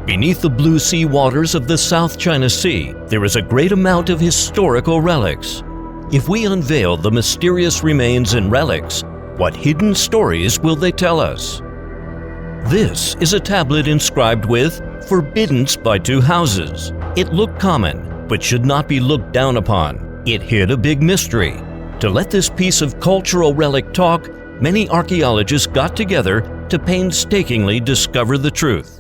Beneath the blue sea waters of the South China Sea, there is a great amount of historical relics. If we unveil the mysterious remains and relics, what hidden stories will they tell us? This is a tablet inscribed with "Forbidden by two houses." It looked common, but should not be looked down upon. It hid a big mystery. To let this piece of cultural relic talk, many archaeologists got together to painstakingly discover the truth.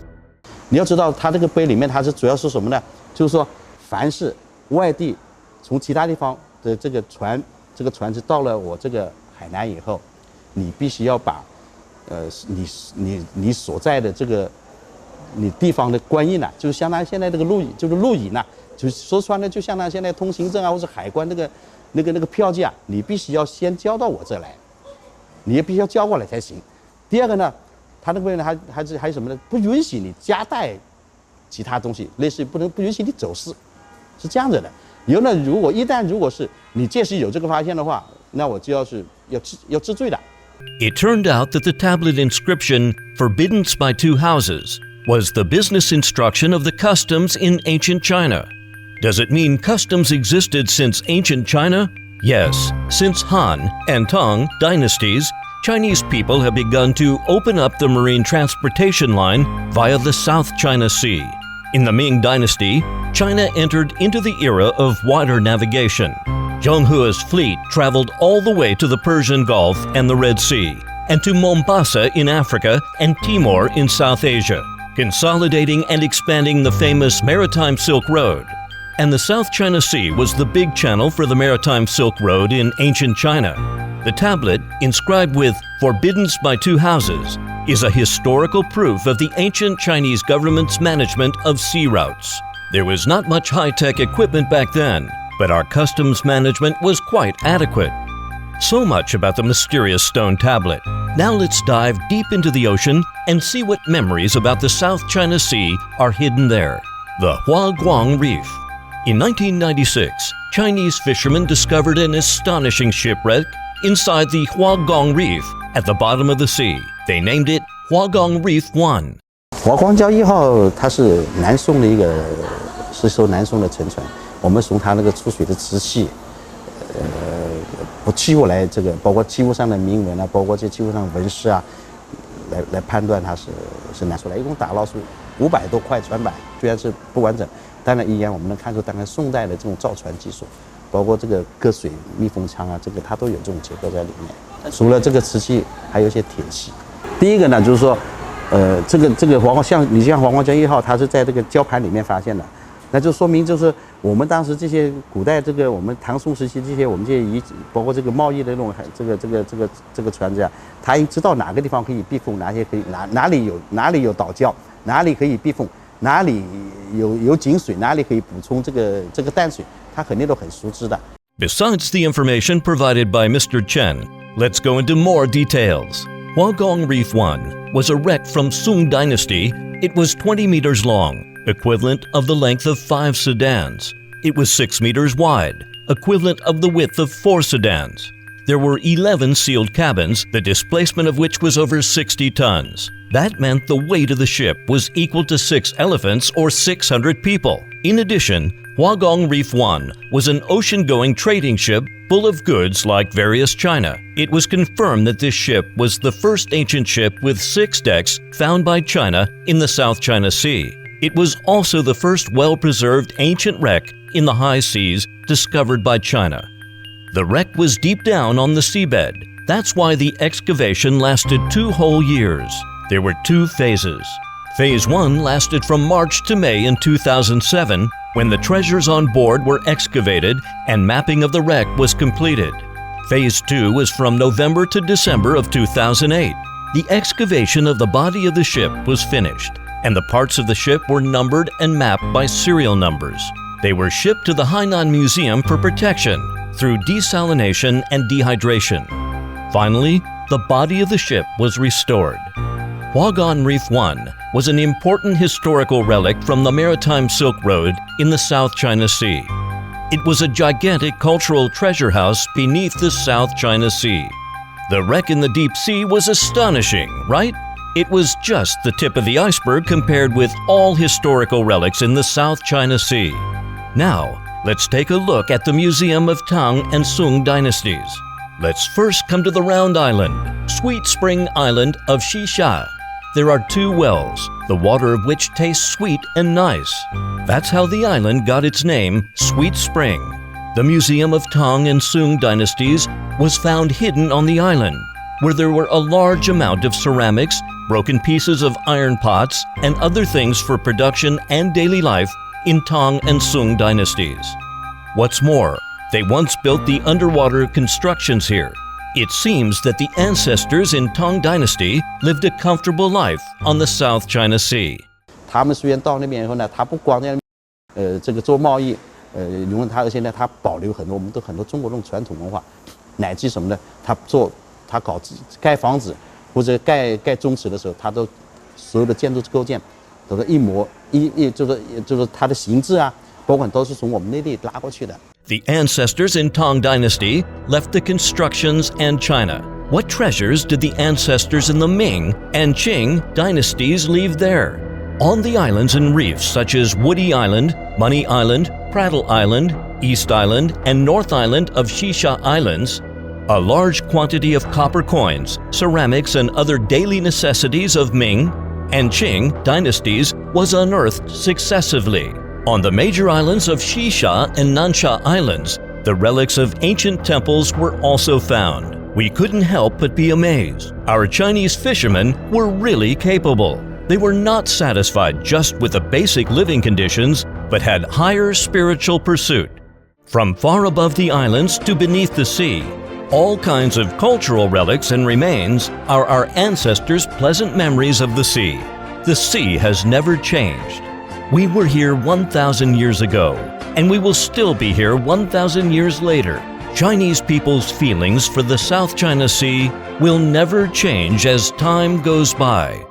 你要知道，它这个碑里面，它是主要是什么呢？就是说，凡是外地从其他地方的这个船只到了我这个海南以后，你必须要把，你所在的这个你地方的官印呐，就是相当于现在这个录影呐，就说穿了，就相当于现在通行证啊，或者海关那个票据啊，你必须要先交到我这来，你也必须要交过来才行。第二个呢，他那个呢还有什么呢？不允许你夹带其他东西，类似于不允许你走私，是这样子的。以后呢，如果是你届时有这个发现的话，那我就要治罪的。It turned out that the tablet inscription "Forbidden by two houses" was the business instruction of the customs in ancient China. Does it mean customs existed since ancient China? Yes, since Han and Tang dynasties, Chinese people have begun to open up the marine transportation line via the South China Sea. In the Ming Dynasty, China entered into the era of water navigation. Zhenghe's fleet traveled all the way to the Persian Gulf and the Red Sea, and to Mombasa in Africa and Timor in South Asia, consolidating and expanding the famous Maritime Silk Road. And the South China Sea was the big channel for the Maritime Silk Road in ancient China. The tablet, inscribed with "Forbidden by two houses," is a historical proof of the ancient Chinese government's management of sea routes. There was not much high-tech equipment back then, but our customs management was quite adequate. So much about the mysterious stone tablet. Now let's dive deep into the ocean and see what memories about the South China Sea are hidden there. The Huaguang Reef. In 1996, Chinese fishermen discovered an astonishing shipwreck inside the Huaguang Reef at the bottom of the sea. They named it Huaguang Reef 1. 华光礁1号它是南宋的是艘南宋的沉船，我们从它那个出水的瓷器，器物来这个，包括器物上的铭文啊，包括这器物上纹饰啊，来判断它是南宋来，一共打捞出500多块船板，虽然是不完整，但是依然我们能看出大概宋代的这种造船技术，包括这个隔水密封腔啊，这个它都有这种结构在里面。除了这个瓷器，还有一些铁器。第一个呢，就是说，这个华光像华光礁1号，它是在这个礁盘里面发现的，那就说明就是我们当时这些古代这个我们唐宋时期这些我们这些包括这个贸易的那种这个船只啊，它已经知道哪个地方可以避风，哪些可以哪里有岛礁，哪里可以避风，哪里有井水，哪里可以补充这个淡水，它肯定都很熟知的。Besides the information provided by Mr. Chen, let's go into more details. Huaguang Reef 1 was a wreck from Sung Dynasty. It was 20 meters long, equivalent of the length of 5 sedans. It was 6 meters wide, equivalent of the width of 4 sedans. There were 11 sealed cabins, the displacement of which was over 60 tons. That meant the weight of the ship was equal to 6 elephants or 600 people. In addition, Huaguang Reef 1 was an ocean-going trading ship full of goods like various China. It was confirmed that this ship was the first ancient ship with 6 decks found by China in the South China Sea. It was also the first well-preserved ancient wreck in the high seas discovered by China. The wreck was deep down on the seabed. That's why the excavation lasted 2 whole years. There were 2 phases. Phase 1 lasted from March to May in 2007, when the treasures on board were excavated and mapping of the wreck was completed. Phase 2 was from November to December of 2008. The excavation of the body of the ship was finished, and the parts of the ship were numbered and mapped by serial numbers. They were shipped to the Hainan Museum for protection through desalination and dehydration. Finally, the body of the ship was restored. Huaguang Reef 1 was an important historical relic from the Maritime Silk Road in the South China Sea. It was a gigantic cultural treasure house beneath the South China Sea. The wreck in the deep sea was astonishing, right? It was just the tip of the iceberg compared with all historical relics in the South China Sea. Now, let's take a look at the Museum of Tang and Sung dynasties. Let's first come to the Round Island, Sweet Spring Island of Xisha. There are 2 wells, the water of which tastes sweet and nice. That's how the island got its name, Sweet Spring. The Museum of Tang and Sung dynasties was found hidden on the island, where there were a large amount of ceramics, broken pieces of iron pots, and other things for production and daily life in Tang and Sung dynasties. What's more, they once built the underwater constructions here. It seems that the ancestors in Tang Dynasty lived a comfortable life on the South China Sea. 他们虽然到那边以后呢，他不光在这个做贸易，因为他而且呢，他保留很多我们很多中国这种传统文化，乃至什么呢？他搞盖房子或者盖宗祠的时候，他都所有的建筑构件都是就是它的形制啊，包括都是从我们内地拉过去的。 The ancestors in Tang Dynasty left the constructions and China. What treasures did the ancestors in the Ming and Qing dynasties leave there? On the islands and reefs such as Woody Island, Money Island, Prattle Island, East Island, and North Island of Xisha Islands, a large quantity of copper coins, ceramics, and other daily necessities of Ming and Qing dynasties was unearthed successively. On the major islands of Xisha and Nansha Islands, the relics of ancient temples were also found. We couldn't help but be amazed. Our Chinese fishermen were really capable. They were not satisfied just with the basic living conditions, but had higher spiritual pursuit. From far above the islands to beneath the sea, all kinds of cultural relics and remains are our ancestors' pleasant memories of the sea. The sea has never changed. We were here 1,000 years ago, and we will still be here 1,000 years later. Chinese people's feelings for the South China Sea will never change as time goes by.